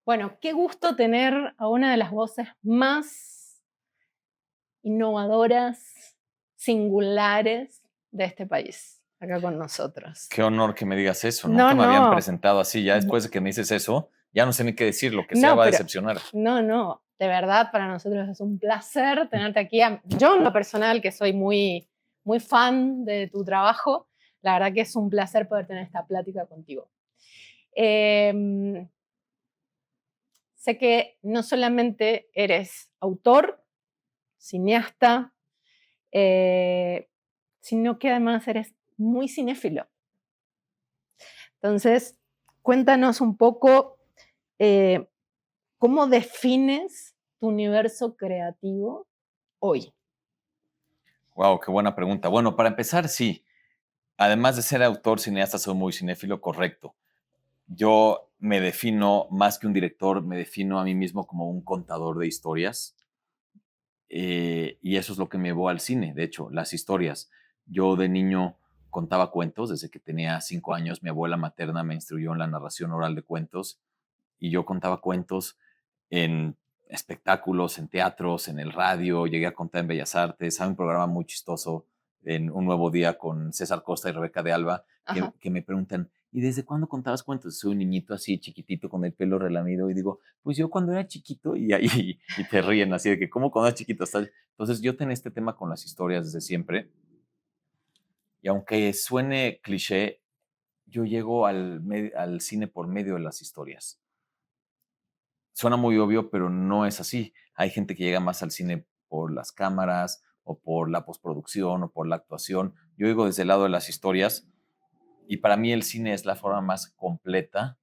Bueno, qué gusto tener a una de las voces más innovadoras, singulares de este país, acá con nosotros. Qué honor que me digas eso. No, Nunca me habían no, presentado así. Ya bu después de que me dices eso, ya no sé ni qué decir. Lo que sea no, va a pero decepcionar. no, no, de verdad para nosotros es un placer tenerte aquí. Yo en lo personal, que soy muy fan de tu trabajo, la verdad que es un placer poder tener esta plática contigo. Em, Sé que no solamente eres autor, cineasta, eh, sino que además eres muy cinéfilo. Entonces, cuéntanos un poco eh, cómo defines tu universo creativo hoy. Wow, qué buena pregunta. Bueno, para empezar, sí. Además de ser autor, cineasta, soy muy cinéfilo, correcto. Yo me defino, más que un director, me defino a mí mismo como un contador de historias. Y eso es lo que me llevó al cine, de hecho, las historias. Yo de niño contaba cuentos, desde que tenía 5 años, mi abuela materna me instruyó en la narración oral de cuentos y yo contaba cuentos en espectáculos, en teatros, en el radio, llegué a contar en Bellas Artes, hay un programa muy chistoso en Un Nuevo Día con César Costa y Rebeca de Alba, Ajá. que me preguntan, ¿y desde cuándo contabas cuentos? Soy un niñito así chiquitito con el pelo relamido y digo, pues yo cuando era chiquito y ahí y te ríen así de que, ¿cómo cuando eras chiquito? Entonces yo tenía este tema con las historias desde siempre y aunque suene cliché, yo llego al cine por medio de las historias. Suena muy obvio, pero no es así. Hay gente que llega más al cine por las cámaras o por la postproducción o por la actuación. Yo digo desde el lado de las historias y para mí el cine es la forma más completa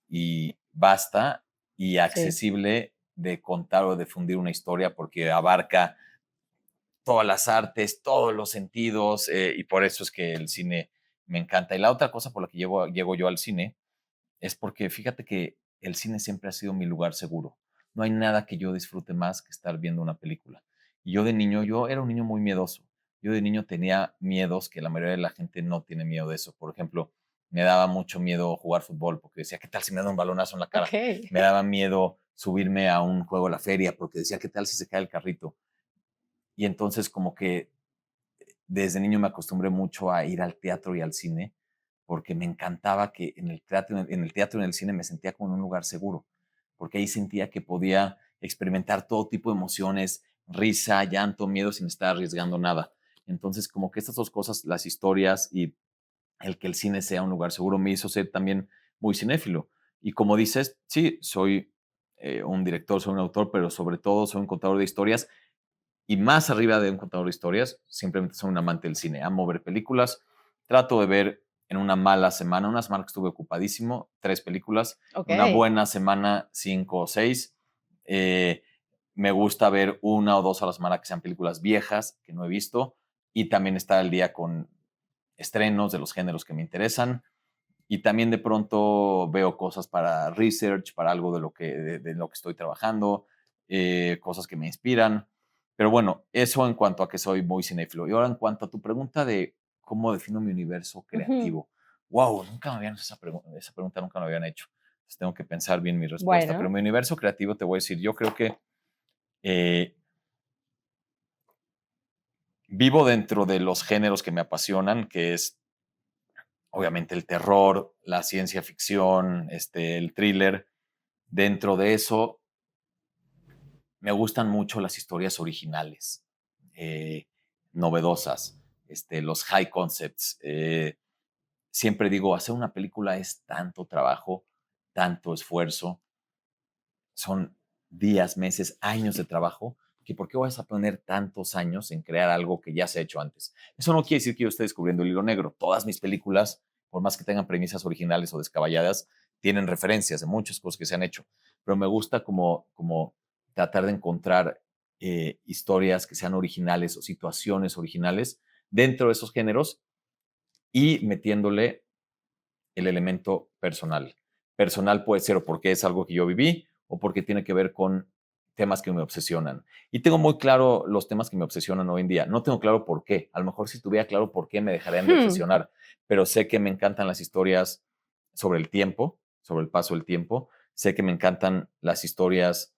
y vasta y Sí. accesible de contar o de fundir una historia porque abarca todas las artes, todos los sentidos y por eso es que el cine me encanta. Y la otra cosa por la que llego yo al cine es porque fíjate que el cine siempre ha sido mi lugar seguro. No hay nada que yo disfrute más que estar viendo una película. Y yo de niño, yo era un niño muy miedoso. Yo de niño tenía miedos que la mayoría de la gente no tiene miedo de eso. Por ejemplo, me daba mucho miedo jugar fútbol porque decía, ¿qué tal si me da un balonazo en la Ok. cara? Me daba miedo subirme a un juego a la feria porque decía, ¿qué tal si se cae el carrito? Y entonces como que desde niño me acostumbré mucho a ir al teatro y al cine porque me encantaba que en el cine me sentía como en un lugar seguro, porque ahí sentía que podía experimentar todo tipo de emociones, risa, llanto, miedo sin estar arriesgando nada. Entonces, como que estas dos cosas, las historias y el que el cine sea un lugar seguro, me hizo ser también muy cinéfilo. Y como dices, sí, soy un director, soy un autor, pero sobre todo soy un contador de historias y más arriba de un contador de historias, simplemente soy un amante del cine. Amo ver películas. Trato de ver en una semana que estuve ocupadísimo, 3 películas. Ok. Una buena semana, 5 o 6. Eh, Me gusta ver 1 o 2 a la semana que sean películas viejas que no he visto. Y también estar al día con estrenos de los géneros que me interesan. Y también de pronto veo cosas para research, para algo de lo que estoy trabajando, cosas que me inspiran. Pero bueno, eso en cuanto a que soy muy cinéfilo. Y ahora en cuanto a tu pregunta de cómo defino mi universo Ujú. creativo. Wow, nunca me habían hecho esa pregunta, nunca me habían hecho. Entonces tengo que pensar bien mi respuesta. Pero Bueno, mi universo creativo, te voy a decir, yo creo que eh, vivo dentro de los géneros que me apasionan, que es obviamente el terror, la ciencia ficción, el thriller. Dentro de eso, me gustan mucho las historias originales, eh, novedosas, los high concepts. Siempre digo, hacer una película es tanto trabajo, tanto esfuerzo, son días, meses, años de trabajo, que ¿por qué vas a poner tantos años en crear algo que ya se ha hecho antes? Eso no quiere decir que yo esté descubriendo el hilo negro. Todas mis películas, por más que tengan premisas originales o descabelladas, tienen referencias de muchas cosas que se han hecho. Pero me gusta como tratar de encontrar historias que sean originales o situaciones originales dentro de esos géneros y metiéndole el elemento personal. Personal puede ser o porque es algo que yo viví o porque tiene que ver con temas que me obsesionan. Y tengo muy claro los temas que me obsesionan hoy en día. No tengo claro por qué. A lo mejor si tuviera claro por qué me dejarían de hmm, obsesionar, pero sé que me encantan las historias sobre el tiempo, sobre el paso del tiempo. sé que me encantan las historias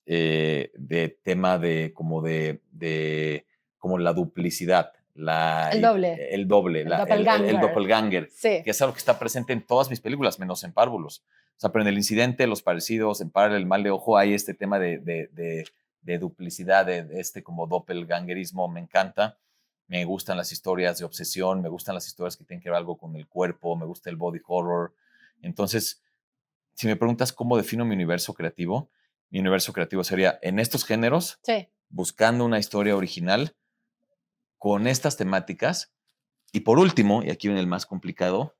de tema de como la duplicidad, El doble, el doble, el el doppelganger. doppelganger, Sí. que es algo que está presente en todas mis películas, menos en Párvulos. O sea, pero en El Incidente, Los Parecidos, en Parallel, El Mal de Ojo, hay este tema de duplicidad, de este como doppelgangerismo, me encanta. Me gustan las historias de obsesión, me gustan las historias que tienen que ver algo con el cuerpo, me gusta el body horror. Entonces, si me preguntas cómo defino mi universo creativo sería en estos géneros, Sí. buscando una historia original con estas temáticas. Y por último, y aquí viene el más complicado,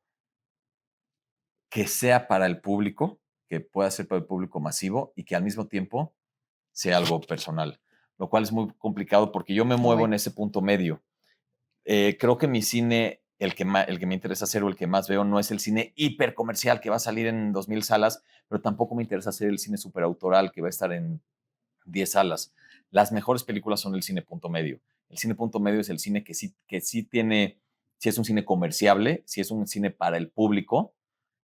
que sea para el público, que pueda ser para el público masivo y que al mismo tiempo sea algo personal, lo cual es muy complicado porque yo me muevo Uy. en ese punto medio. Creo que mi cine, el que me interesa hacer o el que más veo, no es el cine hipercomercial que va a salir en 2000 salas, pero tampoco me interesa hacer el cine superautoral que va a estar en 10 salas. Las mejores películas son el cine punto medio. El cine punto medio es el cine que sí tiene, sí es un cine comerciable, sí es un cine para el público,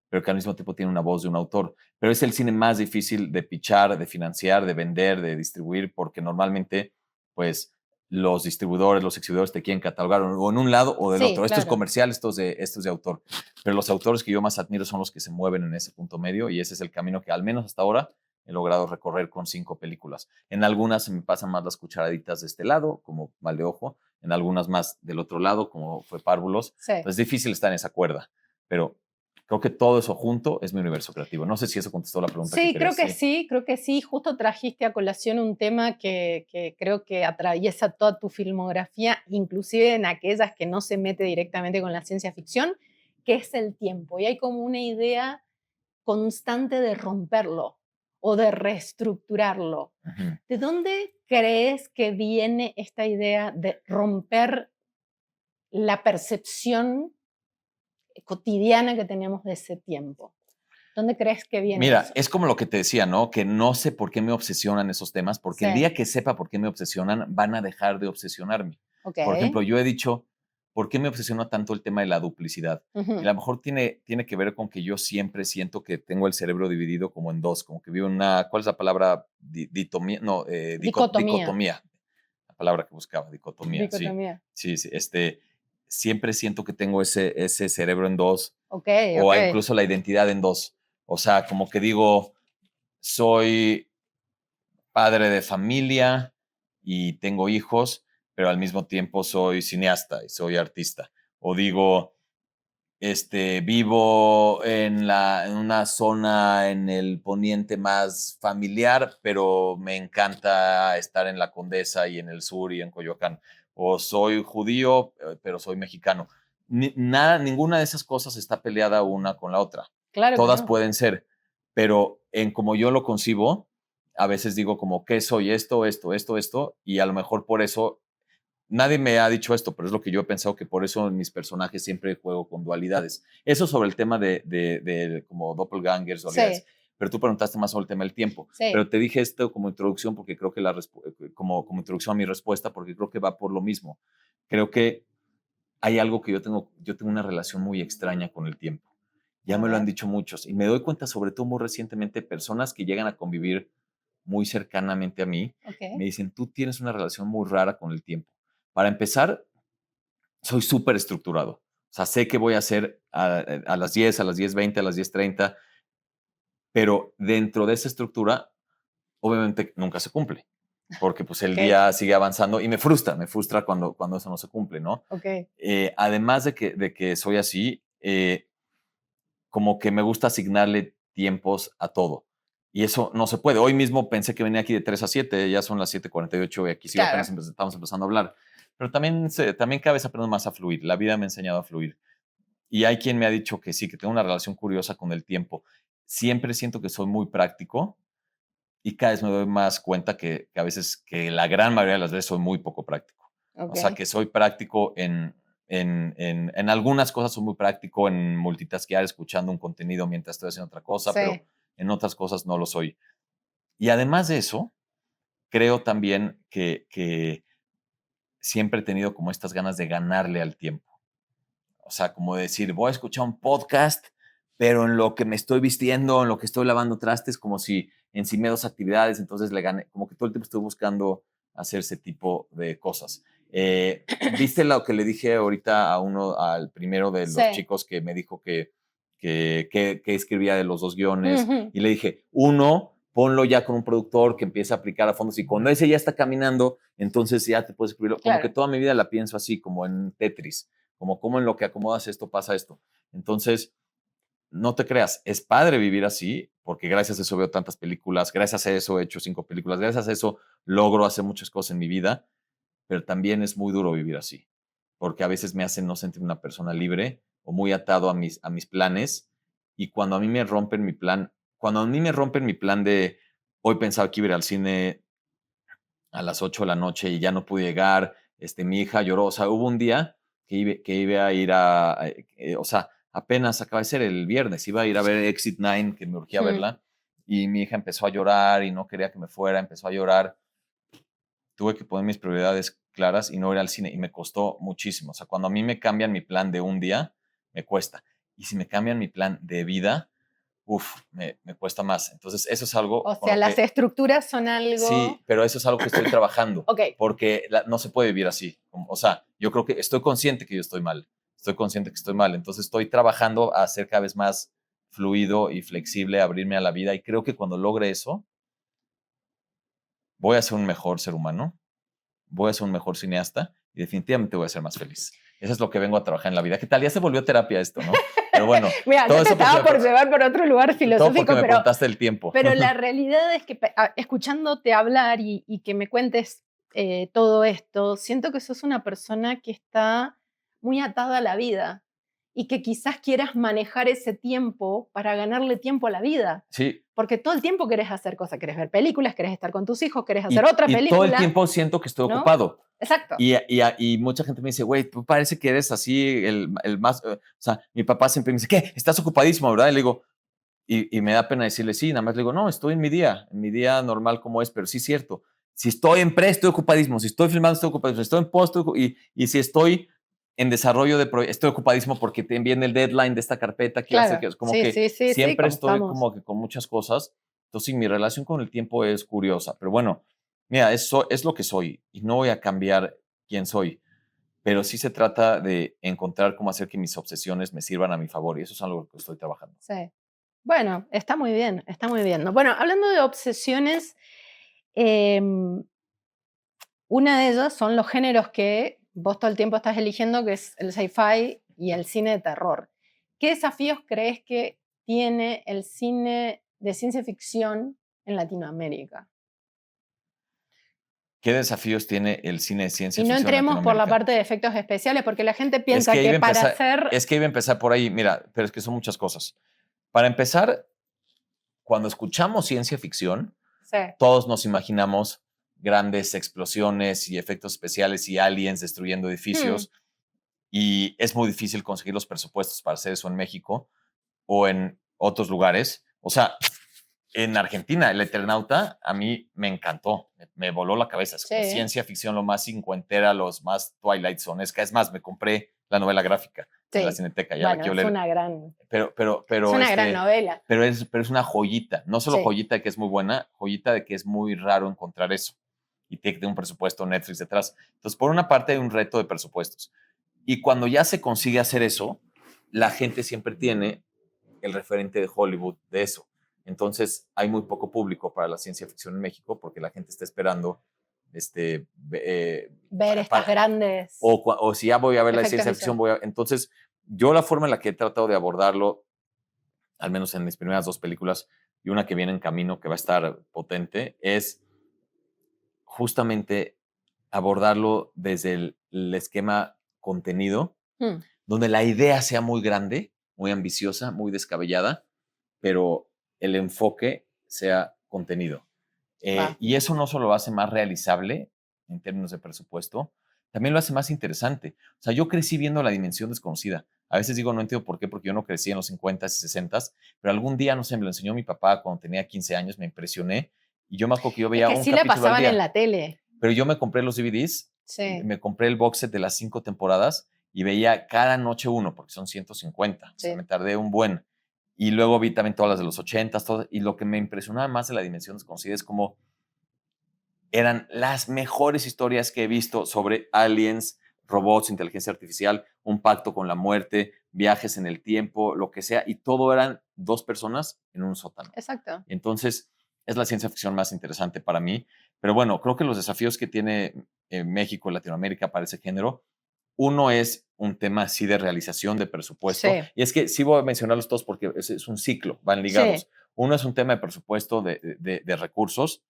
pero que al mismo tiempo tiene una voz de un autor. Pero es el cine más difícil de pichar, de financiar, de vender, de distribuir, porque normalmente, pues, los distribuidores, los exhibidores te quieren catalogar o en un lado o del Sí, otro. Esto es claro. comercial, esto es de autor. Pero los autores que yo más admiro son los que se mueven en ese punto medio y ese es el camino que al menos hasta ahora he logrado recorrer con 5 películas. En algunas se me pasan más las cucharaditas de este lado, como Mal de Ojo, en algunas más del otro lado, como fue Párvulos. Sí. Pues es difícil estar en esa cuerda, pero creo que todo eso junto es mi universo creativo. No sé si eso contestó la pregunta que Sí, querías. creo que sí. Justo trajiste a colación un tema que creo que atraviesa toda tu filmografía, inclusive en aquellas que no se mete directamente con la ciencia ficción, que es el tiempo. Y hay como una idea constante de romperlo o de reestructurarlo. Ujú. ¿De dónde crees que viene esta idea de romper la percepción cotidiana que tenemos de ese tiempo? ¿Dónde crees que viene Mira, eso? es como lo que te decía, ¿no? Que no sé por qué me obsesionan esos temas, porque el Sí, día que sepa por qué me obsesionan, van a dejar de obsesionarme. ok. Por ejemplo, yo he dicho, ¿por qué me obsesiona tanto el tema de la duplicidad? Y Ujú. a lo mejor tiene que ver con que yo siempre siento que tengo el cerebro dividido como en dos, como que vivo en una, ¿cuál es la palabra? Ditomía, no, Dicotomía. dicotomía, la palabra que buscaba, dicotomía, sí. Dicotomía. Sí, sí, siempre siento que tengo ese cerebro en dos, Ok, o ok. incluso la identidad en dos. O sea, como que digo, soy padre de familia y tengo hijos, pero al mismo tiempo soy cineasta y soy artista. O digo, vivo en una zona en el poniente más familiar, pero me encanta estar en la Condesa y en el sur y en Coyoacán. O soy judío, pero soy mexicano. Ninguna de esas cosas está peleada una con la otra. Claro que Todas no. pueden ser, pero en como yo lo concibo, a veces digo como, ¿qué soy esto, esto, esto, esto? Y a lo mejor por eso nadie me ha dicho esto, pero es lo que yo he pensado que por eso en mis personajes siempre juego con dualidades. Eso sobre el tema de como doppelgangers, Sí, dualidades. Pero tú preguntaste más sobre el tema del tiempo. sí. Pero te dije esto como introducción porque creo que como introducción a mi respuesta porque creo que va por lo mismo. Creo que hay algo que yo tengo una relación muy extraña con el tiempo. Ya A me lo han ver, dicho muchos y me doy cuenta sobre todo muy recientemente personas que llegan a convivir muy cercanamente a mí ok. me dicen, tú tienes una relación muy rara con el tiempo. Para empezar, soy súper estructurado. O sea, sé qué voy a hacer a las 10, a las 10:20, a las 10:30, pero dentro de esa estructura, obviamente nunca se cumple, porque pues el Ok, día sigue avanzando y me frustra cuando eso no se cumple, ¿no? ok. Además de que soy así, como que me gusta asignarle tiempos a todo. Y eso no se puede. Hoy mismo pensé que venía aquí de 3 a 7, ya son las 7:48 y aquí sí Claro. apenas estamos empezando a hablar. Pero también cada vez aprendo más a fluir. La vida me ha enseñado a fluir. Y hay quien me ha dicho que sí, que tengo una relación curiosa con el tiempo. Siempre siento que soy muy práctico y cada vez me doy más cuenta que a veces, que la gran mayoría de las veces soy muy poco práctico. O sea, Ok. que soy práctico en algunas cosas, soy muy práctico en multitaskear, escuchando un contenido mientras estoy haciendo otra cosa, pero Sí. en otras cosas no lo soy. Y además de eso, creo también que siempre he tenido como estas ganas de ganarle al tiempo. O sea, como decir, voy a escuchar un podcast pero en lo que me estoy vistiendo, en lo que estoy lavando trastes, como si encimé 2 actividades, entonces le gané, como que todo el tiempo estoy buscando hacer ese tipo de cosas. ¿Viste lo que le dije ahorita al primero de los Sí. chicos que me dijo que escribía de los 2 guiones? Ujú. Y le dije, uno, ponlo ya con un productor que empiece a aplicar a fondos y cuando ese ya está caminando, entonces ya te puedes escribirlo. Como Claro. que toda mi vida la pienso así, como en Tetris, como en lo que acomodas esto pasa esto. Entonces, no te creas, es padre vivir así, porque gracias a eso veo tantas películas, gracias a eso he hecho 5 películas, gracias a eso logro hacer muchas cosas en mi vida, pero también es muy duro vivir así, porque a veces me hacen no sentir una persona libre o muy atado a mis planes, y cuando a mí me rompen mi plan, cuando a mí me rompen mi plan de hoy pensaba que iba a ir al cine a las 8 de la noche y ya no pude llegar, mi hija lloró, o sea, hubo un día que iba a ir o sea, apenas acaba de ser el viernes, iba a ir a ver Exit 9, que me urgía verla, y mi hija empezó a llorar y no quería que me fuera, empezó a llorar. Tuve que poner mis prioridades claras y no ir al cine, y me costó muchísimo. O sea, cuando a mí me cambian mi plan de un día, me cuesta. Y si me cambian mi plan de vida, me cuesta más. Entonces, eso es algo O con sea, lo las que estructuras son algo... sí, pero eso es algo que estoy trabajando, Ok. porque no se puede vivir así. O sea, yo creo que estoy consciente que yo estoy mal, estoy consciente que estoy mal, entonces estoy trabajando a ser cada vez más fluido y flexible, a abrirme a la vida, y creo que cuando logre eso, voy a ser un mejor ser humano, voy a ser un mejor cineasta y definitivamente voy a ser más feliz. Eso es lo que vengo a trabajar en la vida. ¿Qué tal? Ya se volvió terapia esto, ¿no? Pero bueno, Mira, todo yo te eso estaba por llevar por otro lugar todo filosófico, porque me pero preguntaste el tiempo. la realidad es que escuchándote hablar y que me cuentes todo esto, siento que sos una persona que está muy atada a la vida y que quizás quieras manejar ese tiempo para ganarle tiempo a la vida. Sí, Porque todo el tiempo querés hacer cosas, querés ver películas, querés estar con tus hijos, querés hacer otra y todo el película, tiempo siento que estoy ¿no? ocupado. Exacto. Y mucha gente me dice, güey, tú parece que eres así el más, o sea, mi papá siempre me dice, ¿qué? Estás ocupadísimo, ¿verdad? Y le digo, y me da pena decirle sí, nada más le digo, no, estoy en mi día normal como es, pero sí es cierto. Si estoy en pre, estoy ocupadísimo. Si estoy filmando, estoy ocupadísimo. Si estoy en post, y si estoy en desarrollo de proyectos, estoy ocupadísimo porque te viene el deadline de esta carpeta que Claro. hace, como Sí, que sí, sí, sí, siempre como estoy estamos. como que con muchas cosas. Entonces, sí, mi relación con el tiempo es curiosa, pero bueno, mira, eso es lo que soy y no voy a cambiar quién soy, pero sí se trata de encontrar cómo hacer que mis obsesiones me sirvan a mi favor, y eso es algo que estoy trabajando. Sí. Bueno, está muy bien, está muy bien, ¿no? Bueno, hablando de obsesiones, em, una de ellas son los géneros que vos todo el tiempo estás eligiendo, que es el sci-fi y el cine de terror. ¿Qué desafíos crees que tiene el cine de ciencia ficción en Latinoamérica? ¿Qué desafíos tiene el cine de ciencia Y no ficción en entremos por la Latinoamérica? parte de efectos especiales, porque la gente Es piensa que que iba a para empezar, hacer... es que iba a empezar por ahí, mira, pero es que son muchas cosas. Para empezar, cuando escuchamos ciencia ficción, Sí. todos nos imaginamos grandes explosiones y efectos especiales y aliens destruyendo edificios, y es muy difícil conseguir los presupuestos para hacer eso en México o en otros lugares. O sea, en Argentina, El Eternauta a mí me encantó, me voló la cabeza. Es como Sí. ciencia ficción, lo más cincuentera, los más Twilight Zone. Es más, me compré la novela gráfica en la Sí. Cineteca, ya la Bueno, quiero es leer. una gran, Pero, es una gran novela. pero es una joyita, no solo Sí. joyita de que es muy buena, joyita de que es muy raro encontrar eso y tiene un presupuesto Netflix detrás. Entonces, por una parte hay un reto de presupuestos. Y cuando ya se consigue hacer eso, la gente siempre tiene el referente de Hollywood de eso. Entonces, hay muy poco público para la ciencia ficción en México porque la gente está esperando Ver estas grandes o si ya voy a ver la efectos ciencia ficción, visuales. entonces, yo la forma en la que he tratado de abordarlo, al menos en mis primeras 2 películas y una que viene en camino que va a estar potente, es justamente abordarlo desde el esquema contenido, Mm. donde la idea sea muy grande, muy ambiciosa, muy descabellada, pero el enfoque sea contenido. Va. Y eso no solo lo hace más realizable en términos de presupuesto, también lo hace más interesante. O sea, yo crecí viendo La Dimensión Desconocida. A veces digo, no entiendo por qué, porque yo no crecí en los 50s y 60s, pero algún día, no sé, me lo enseñó mi papá cuando tenía 15 años, me impresioné, y yo me acuerdo que yo Es veía que un sí la capítulo al pasaban en día, la tele. pero yo me compré los DVDs, Sí. me compré el box set de las 5 temporadas y veía cada noche uno, porque son 150. O sea, Sí. me tardé un buen. Y luego vi también todas las de los 80s, y lo que me impresionaba más de La Dimensión Desconocida es como eran las mejores historias que he visto sobre aliens, robots, inteligencia artificial, un pacto con la muerte, viajes en el tiempo, lo que sea, y todo eran dos personas en un sótano. Exacto. Entonces, es la ciencia ficción más interesante para mí. Pero bueno, creo que los desafíos que tiene México y Latinoamérica para ese género, uno es un tema así de realización de presupuesto. Sí, Y es que sí voy a mencionarlos todos porque es un ciclo, van sí, ligados. Uno es un tema de presupuesto de recursos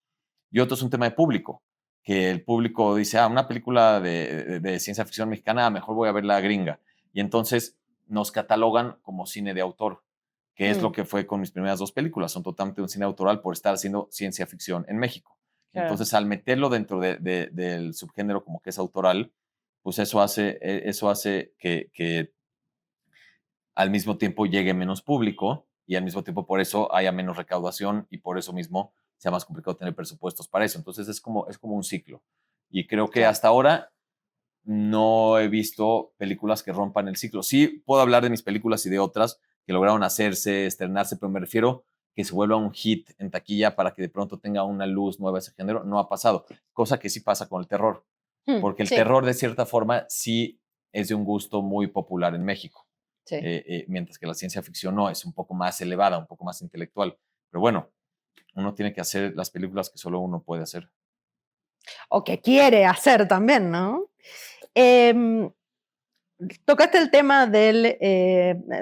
y otro es un tema de público, que el público dice, una película de ciencia ficción mexicana, mejor voy a ver la gringa. Y entonces nos catalogan como cine de autor, que es lo mm, que fue con mis primeras dos películas. Son totalmente un cine autoral por estar haciendo ciencia ficción en México. claro. Entonces, al meterlo dentro del subgénero como que es autoral, pues eso hace que al mismo tiempo llegue menos público y al mismo tiempo por eso haya menos recaudación y por eso mismo sea más complicado tener presupuestos para eso. Entonces es como un ciclo. Y creo que Claro. hasta ahora no he visto películas que rompan el ciclo. Sí puedo hablar de mis películas y de otras que lograron hacerse, estrenarse, pero me refiero que se vuelva un hit en taquilla para que de pronto tenga una luz nueva ese género. No ha pasado, cosa que sí pasa con el terror, porque el Sí, terror de cierta forma sí es de un gusto muy popular en México, sí. mientras que la ciencia ficción no, es un poco más elevada, un poco más intelectual. Pero bueno, uno tiene que hacer las películas que solo uno puede hacer. O que quiere hacer también, ¿no? Em, Tocaste el tema del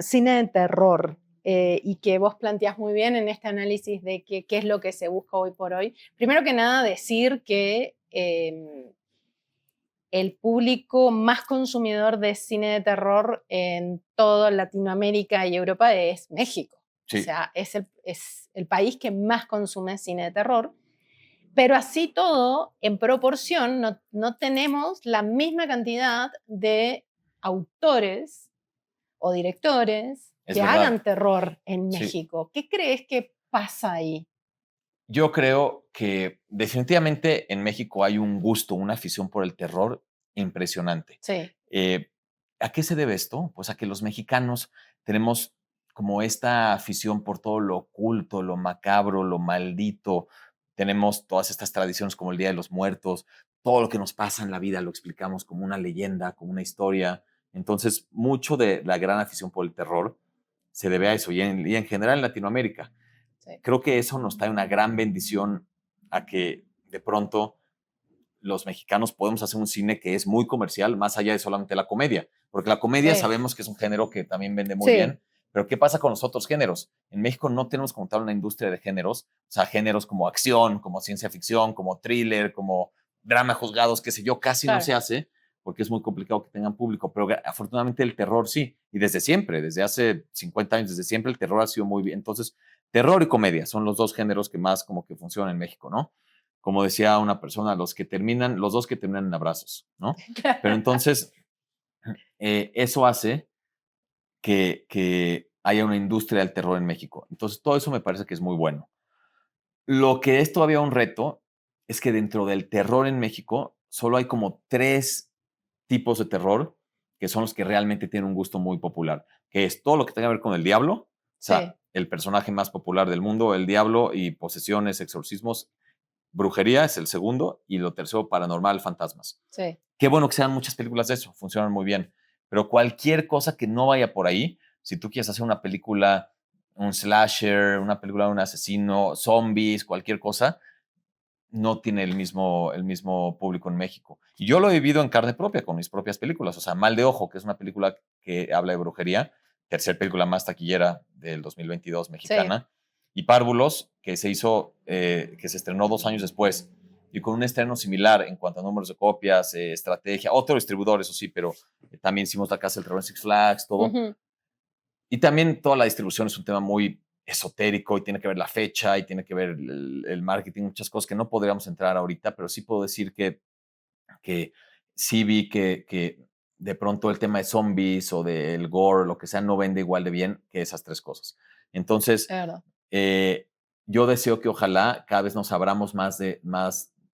cine de terror y que vos planteás muy bien en este análisis de qué es lo que se busca hoy por hoy. Primero que nada, decir que el público más consumidor de cine de terror en toda Latinoamérica y Europa es México. O Sí, sea, es el país que más consume cine de terror. Pero así todo, en proporción, no tenemos la misma cantidad de autores o directores es que hagan verdad. terror en Sí. México. ¿Qué crees que pasa ahí? Yo creo que definitivamente en México hay un gusto, una afición por el terror impresionante. Sí, Eh, ¿A qué se debe esto? Pues a que los mexicanos tenemos como esta afición por todo lo oculto, lo macabro, lo maldito. Tenemos todas estas tradiciones como el Día de los Muertos, todo lo que nos pasa en la vida lo explicamos como una leyenda, como una historia. Entonces, mucho de la gran afición por el terror se debe a eso y en general en Latinoamérica sí, creo que eso nos trae una gran bendición a que de pronto los mexicanos podemos hacer un cine que es muy comercial, más allá de solamente la comedia, porque la comedia sí, sabemos que es un género que también vende muy sí, bien, pero ¿qué pasa con los otros géneros? En México no tenemos como tal una industria de géneros, o sea, géneros como acción, como ciencia ficción, como thriller, como drama juzgados, qué sé yo, casi no claro. se hace porque es muy complicado que tengan público, pero afortunadamente el terror sí, y desde siempre, desde hace 50 años, desde siempre el terror ha sido muy bien. Entonces, terror y comedia son los dos géneros que más como que funcionan en México, ¿no? Como decía una persona, los dos que terminan en abrazos, ¿no? Pero entonces, eso hace que haya una industria del terror en México. Entonces, todo eso me parece que es muy bueno. Lo que es todavía un reto es que dentro del terror en México solo hay como tres tipos de terror que son los que realmente tienen un gusto muy popular, que es todo lo que tenga que ver con el diablo, o Sí, sea, el personaje más popular del mundo, el diablo y posesiones, exorcismos, brujería es el segundo y lo tercero, paranormal, fantasmas. sí, Qué bueno que sean muchas películas de eso, funcionan muy bien, pero cualquier cosa que no vaya por ahí, si tú quieres hacer una película, un slasher, una película de un asesino, zombies, cualquier cosa, no tiene el mismo público en México. Y yo lo he vivido en carne propia con mis propias películas. O sea, Mal de Ojo, que es una película que habla de brujería, tercer película más taquillera del 2022 sí. mexicana. Y Párvulos, que se hizo, que se estrenó 2 años después. Y con un estreno similar en cuanto a números de copias, estrategia, otro distribuidor, eso sí, pero también hicimos La Casa del Terror en Six Flags, todo. Ujú. Y también toda la distribución es un tema muy esotérico y tiene que ver la fecha y tiene que ver el marketing, muchas cosas que no podríamos entrar ahorita, pero sí puedo decir que sí vi que de pronto el tema de zombies o del gore, lo que sea, no vende igual de bien que esas tres cosas. Entonces, Es verdad. eh, yo deseo que ojalá cada vez nos abramos más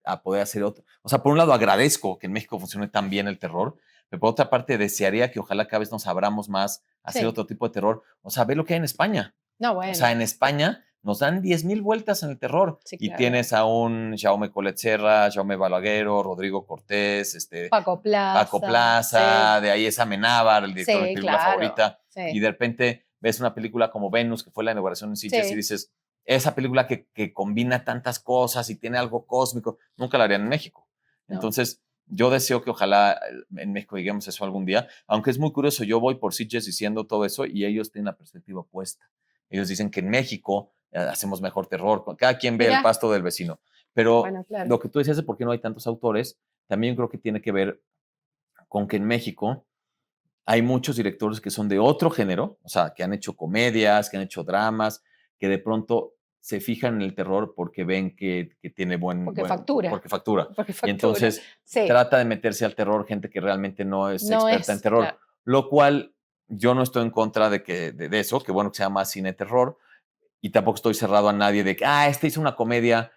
a poder hacer otro. O sea, por un lado agradezco que en México funcione tan bien el terror, pero por otra parte desearía que ojalá cada vez nos abramos más a hacer Sí, otro tipo de terror. O sea, ve lo que hay en España. No, O sea, bueno. en España nos dan 10,000 vueltas en el terror. Sí, Y claro. tienes a un Jaume Collet Serra, Jaume Balaguero, Rodrigo Cortés, Paco Paco Plaza. Plaza, de ahí es Amenábar, el director de mi Sí, película claro. favorita. Y Sí, de repente ves una película como Venus, que fue la inauguración en Sitges, y sí. dices, esa película que combina tantas cosas y tiene algo cósmico, nunca la harían en México. No. Entonces, yo deseo que ojalá en México lleguemos a eso algún día, aunque es muy curioso, yo voy por Sitges diciendo todo eso y ellos tienen la perspectiva opuesta. Ellos dicen que en México hacemos mejor terror, cada quien ve el Mira, pasto del vecino. Pero bueno, claro. lo que tú decías de por qué no hay tantos autores, también creo que tiene que ver con que en México hay muchos directores que son de otro género, o sea, que han hecho comedias, que han hecho dramas, que de pronto se fijan en el terror porque ven que tiene Porque factura. porque factura. Porque Y factura. entonces Sí. trata de meterse al terror gente que realmente no es No experta en es, terror, claro. lo cual yo no estoy en contra de eso, que bueno que sea más cine terror, y tampoco estoy cerrado a nadie de que, este hizo una comedia,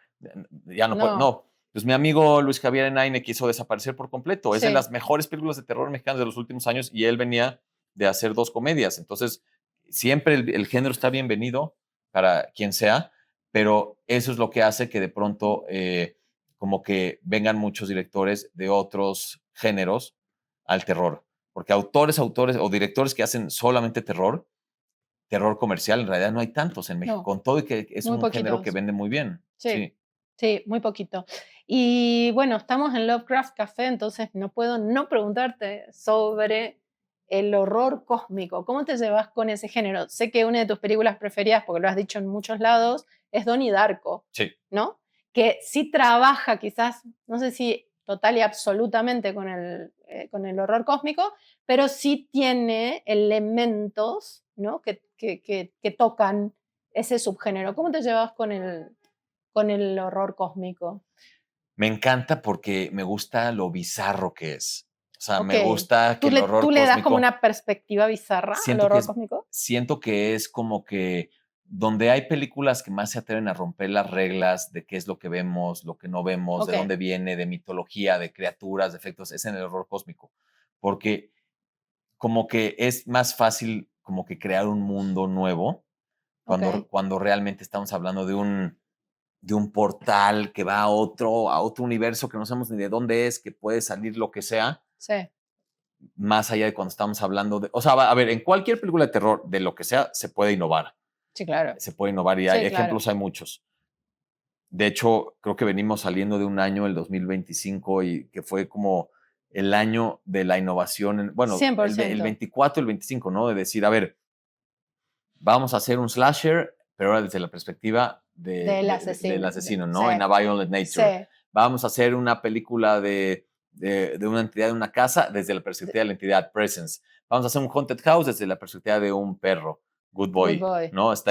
ya no puedo. No. No, pues mi amigo Luis Javier Enaine quiso desaparecer por completo. Es de Sí. las mejores películas de terror mexicanas de los últimos años y él venía de hacer 2 comedias. Entonces, siempre el género está bienvenido para quien sea, pero eso es lo que hace que de pronto como que vengan muchos directores de otros géneros al terror. Porque autores o directores que hacen solamente terror comercial, en realidad no hay tantos en México, No. con todo y que es Muy un género que poquitos. vende muy bien. Sí. Sí. Sí, muy poquito. Y bueno, estamos en Lovecraft Café, entonces no puedo no preguntarte sobre el horror cósmico. ¿Cómo te llevas con ese género? Sé que una de tus películas preferidas, porque lo has dicho en muchos lados, es Donnie Darko, Sí. ¿no? Que sí trabaja quizás, no sé si total y absolutamente con el horror cósmico, pero sí tiene elementos, ¿no? Que tocan ese subgénero. ¿Cómo te llevas con el horror cósmico? Me encanta porque me gusta lo bizarro que es. O sea, Ok. me gusta que ¿Tú el le, horror tú le das como cósmico una perspectiva bizarra al siento que horror es cósmico? siento que es como que donde hay películas que más se atreven a romper las reglas de qué es lo que vemos, lo que no vemos, de Ok, dónde viene, de mitología, de criaturas, de efectos, es en el horror cósmico. Porque como que es más fácil como que crear un mundo nuevo ok. cuando realmente estamos hablando de un portal que va a otro universo que no sabemos ni de dónde es, que puede salir lo que sea, Sí, más allá de cuando estamos hablando de, o sea, a ver, en cualquier película de terror, de lo que sea, sí, claro. se puede innovar y hay Sí, claro. ejemplos, hay muchos. De hecho, creo que venimos saliendo de un año, el 2025, y que fue como el año de la innovación, bueno, el 100%. 24, el 25, ¿no? De decir, a ver, vamos a hacer un slasher, pero ahora desde la perspectiva Del del asesino. asesino, Sí, ¿no? En A Violent sí. Nature. Vamos a hacer una película de una entidad de una casa desde la perspectiva de la entidad Presence. Vamos a hacer un Haunted House desde la perspectiva de un perro, Good Good Boy, boy. ¿no? Sí,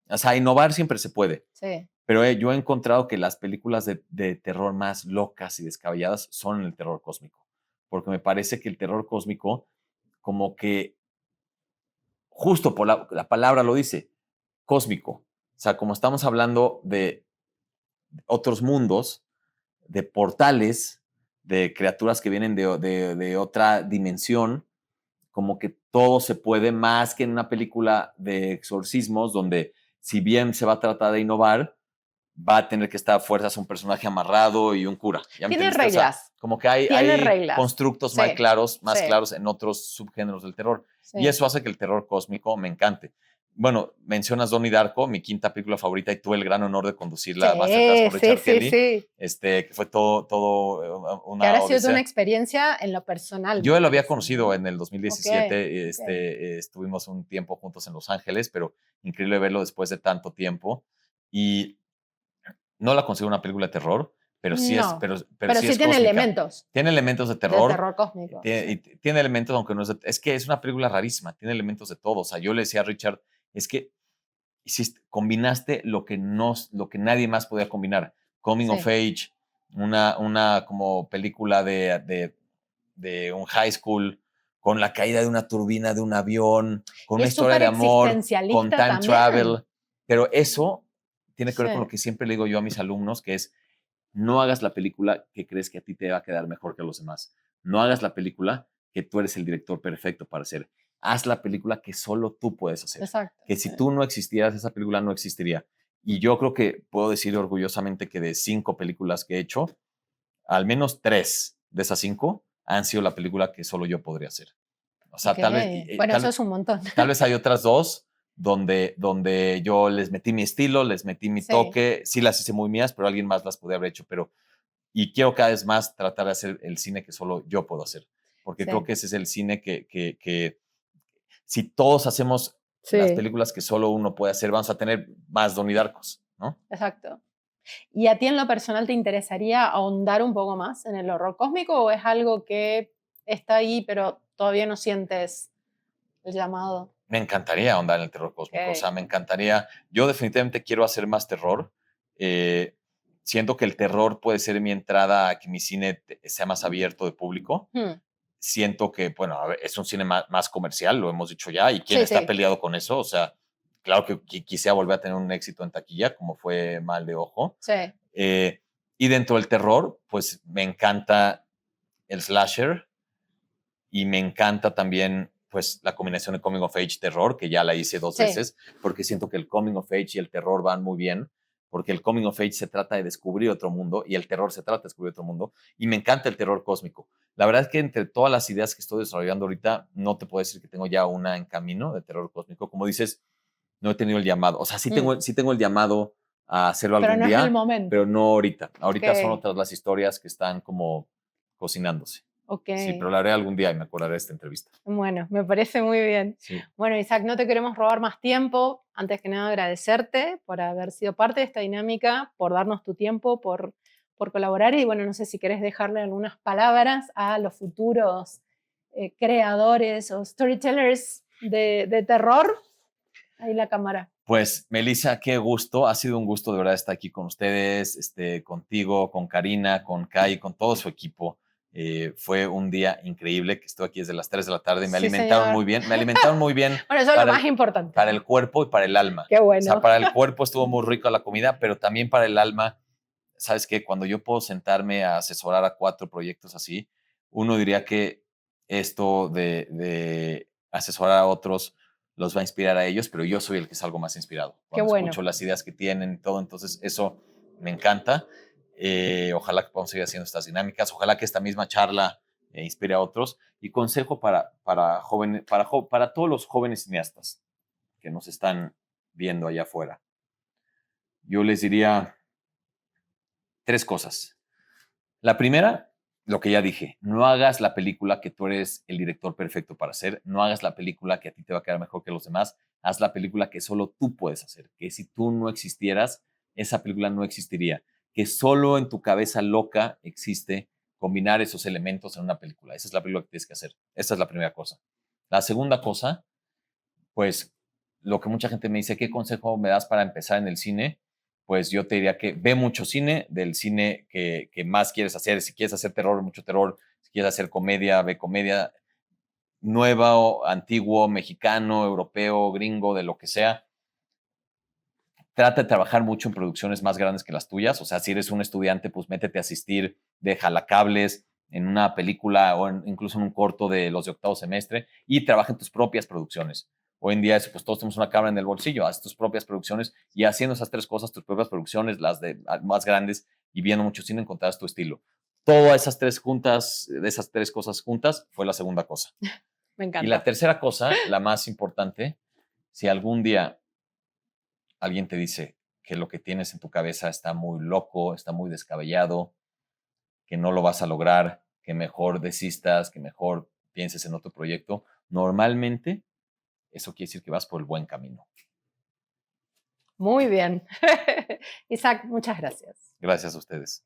O sea, innovar siempre se puede, sí. pero yo he encontrado que las películas de terror más locas y descabelladas son el terror cósmico, porque me parece que el terror cósmico, como que justo por la palabra lo dice, cósmico. O sea, como estamos hablando de otros mundos, de portales, de criaturas que vienen de otra dimensión, como que todo se puede más que en una película de exorcismos, donde si bien se va a tratar de innovar, va a tener que estar a fuerzas un personaje amarrado y un cura. ¿Ya me Tiene entendiste? O sea, reglas. como que Tiene hay reglas. constructos Sí, más sí, claros en otros subgéneros del terror. Y sí. eso hace que el terror cósmico me encante. Bueno, mencionas Donnie Darko, mi quinta película favorita, y tuve el gran honor de conducir la Masterclass Sí, con sí, Richard sí, Kelly, sí. que fue todo Que una habrá sido toda una odisea. experiencia en lo personal, me Yo lo había parece, conocido ¿no? en el Ok, 2017, ok. estuvimos un tiempo juntos en Los Ángeles, pero increíble verlo después de tanto tiempo. Y no la considero una película de terror, pero sí es, No, pero pero sí sí es tiene cósmica. elementos Tiene elementos de de terror, terror cósmico. Sí. tiene elementos, aunque no es que es una película rarísima, tiene elementos de todo. O sea, yo le decía a Richard, es que combinaste lo que nadie más podía combinar. Coming of Sí. Age, una como película de un high school, con la caída de una turbina de un avión, con Y una es historia súper de amor, con existencialista time también. travel. Pero eso tiene que ver con lo Sí. que siempre le digo yo a mis alumnos, que es, no hagas la película que crees que a ti te va a quedar mejor que a los demás. No hagas la película que tú eres el director perfecto para hacer. haz la película que solo tú puedes hacer. Exacto. Que si tú no existieras, esa película no existiría. Y yo creo que puedo decir orgullosamente que de 5 películas que he hecho, al menos 3 de esas 5 han sido la película que solo yo podría hacer. O sea, Ok. Bueno, eso es un montón. tal vez hay otras 2 donde yo les metí mi estilo, les metí mi Sí. toque, sí las hice muy mías, pero alguien más las podría haber hecho. Y quiero cada vez más tratar de hacer el cine que solo yo puedo hacer. Porque Sí. creo que ese es el cine que si todos hacemos las Sí. películas que solo uno puede hacer, vamos a tener más Donnie Darkos, ¿no? Exacto. ¿Y a ti en lo personal te interesaría ahondar un poco más en el horror cósmico o es algo que está ahí pero todavía no sientes el llamado? Me encantaría ahondar en el terror cósmico, o sea, Ok. me encantaría, yo definitivamente quiero hacer más terror. eh, Siento que el terror puede ser mi entrada a que mi cine sea más abierto de público. Hmm. Siento que, bueno, a ver, es un cine más comercial, lo hemos dicho ya, y quién Sí, está sí. peleado con eso, o sea, claro que quisiera volver a tener un éxito en taquilla, como fue Mal de Ojo. Sí. Eh, y dentro del terror, pues me encanta el slasher y me encanta también pues la combinación de coming of age terror, que ya la hice 2 Sí. veces, porque siento que el coming of age y el terror van muy bien, porque el coming of age se trata de descubrir otro mundo y el terror se trata de descubrir otro mundo, y me encanta el terror cósmico. La verdad es que entre todas las ideas que estoy desarrollando ahorita, no te puedo decir que tengo ya una en camino de terror cósmico. Como dices, no he tenido el llamado. O sea, sí tengo el llamado a hacerlo Pero algún no es el día, momento. pero no ahorita. Ok. Ahorita son otras las historias que están como cocinándose. Ok. Sí, pero lo haré algún día y me acordaré de esta entrevista. Bueno, me parece muy bien. Sí. Bueno, Isaac, no te queremos robar más tiempo. Antes que nada, agradecerte por haber sido parte de esta dinámica, por darnos tu tiempo, por colaborar. Y bueno, no sé si querés dejarle algunas palabras a los futuros creadores o storytellers de terror. Ahí la cámara. Pues, Melissa, qué gusto. Ha sido un gusto de verdad estar aquí con ustedes, contigo, con Karina, con Kai, con todo su equipo. Fue un día increíble que estoy aquí desde las 3 de la tarde. Me Sí, alimentaron muy señor. bien. Me alimentaron muy bien Bueno, eso es lo para más importante. para el cuerpo y para el alma. Qué O sea, bueno. para el cuerpo estuvo muy rica la comida, pero también para el alma. ¿Sabes qué? Cuando yo puedo sentarme a asesorar a 4 proyectos así, uno diría que esto de asesorar a otros los va a inspirar a ellos, pero yo soy el que salgo más inspirado Qué cuando bueno. escucho las ideas que tienen y todo. Entonces, eso me encanta. Ojalá que podamos seguir haciendo estas dinámicas. Ojalá que esta misma charla inspire a otros. Y consejo jóvenes, para todos los jóvenes cineastas que nos están viendo allá afuera. Yo les diría 3 cosas. La primera, lo que ya dije, no hagas la película que tú eres el director perfecto para hacer, no hagas la película que a ti te va a quedar mejor que los demás, haz la película que solo tú puedes hacer, que si tú no existieras, esa película no existiría, que solo en tu cabeza loca existe combinar esos elementos en una película. Esa es la película que tienes que hacer. Esa es la primera cosa. La segunda cosa, pues lo que mucha gente me dice, ¿qué consejo me das para empezar en el cine? Pues yo te diría que ve mucho cine, del cine que más quieres hacer. Si quieres hacer terror, mucho terror. Si quieres hacer comedia, ve comedia nueva, o antiguo, mexicano, europeo, gringo, de lo que sea. Trata de trabajar mucho en producciones más grandes que las tuyas. O sea, si eres un estudiante, pues métete a asistir de jalacables en una película o incluso en un corto de los de octavo semestre y trabaja en tus propias producciones. Hoy en día, pues todos tenemos una cámara en el bolsillo, haz tus propias producciones y haciendo esas 3 cosas, tus propias producciones, las de más grandes y viendo mucho cine, encontrarás tu estilo. Todas esas 3 juntas, de esas 3 cosas juntas, fue la segunda cosa. Me Y la encanta. tercera cosa, la más importante, si algún día alguien te dice que lo que tienes en tu cabeza está muy loco, está muy descabellado, que no lo vas a lograr, que mejor desistas, que mejor pienses en otro proyecto, normalmente eso quiere decir que vas por el buen camino. Muy bien. Isaac, muchas gracias. Gracias a ustedes.